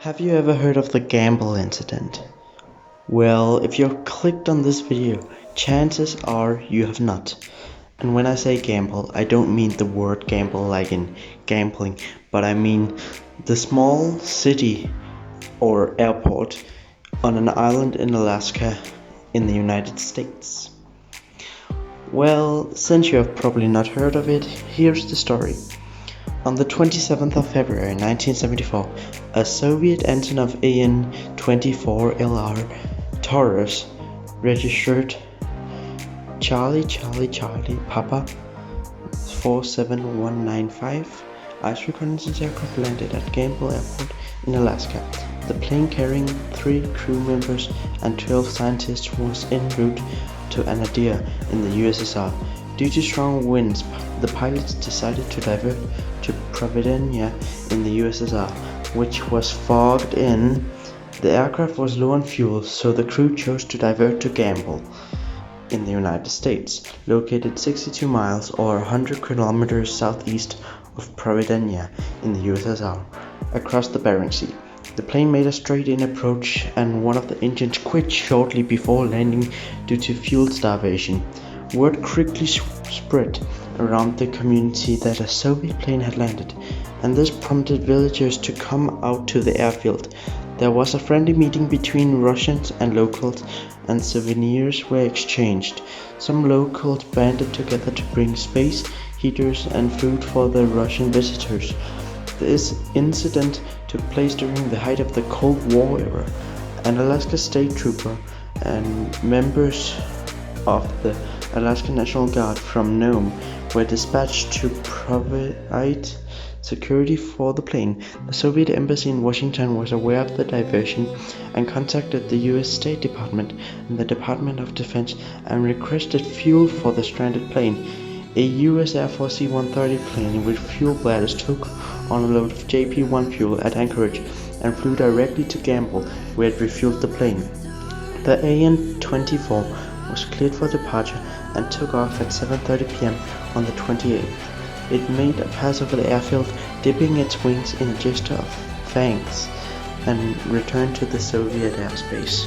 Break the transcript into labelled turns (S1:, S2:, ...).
S1: Have you ever heard of the Gambell Incident? Well, if you've clicked on this video, chances are you have not. And when I say gamble, I don't mean the word gamble like in gambling, but I mean the small city or airport on an island in Alaska in the United States. Well, since you have probably not heard of it, here's the story. On the 27th of February 1974, a Soviet engine of AN-24LR Taurus registered Charlie Papa 47195 ice reconnaissance aircraft landed at Gambell Airport in Alaska. The plane carrying 3 crew members and 12 scientists was en route to Anadyr in the USSR. Due to strong winds, the pilots decided to divert to Providence in the USSR, which was fogged in. The aircraft was low on fuel, so the crew chose to divert to Gambell in the United States, located 62 miles or 100 kilometers southeast of Providence in the USSR, across the Bering Sea. The plane made a straight-in approach, and one of the engines quit shortly before landing due to fuel starvation. Word quickly spread around the community that a Soviet plane had landed, and this prompted villagers to come out to the airfield. There was a friendly meeting between Russians and locals, and souvenirs were exchanged. Some locals banded together to bring space heaters and food for the Russian visitors. This incident took place during the height of the Cold War era. An Alaska state trooper and members of the Alaska National Guard from Nome were dispatched to provide security for the plane. The Soviet embassy in Washington was aware of the diversion and contacted the U.S. State Department and the Department of Defense and requested fuel for the stranded plane. A U.S. Air Force C-130 plane with fuel bladders took on a load of JP-1 fuel at Anchorage and flew directly to Gambell, where it refueled the plane. The AN-24 was cleared for departure and took off at 7:30 p.m. on the 28th. It made a pass over the airfield, dipping its wings in a gesture of thanks, and returned to the Soviet airspace.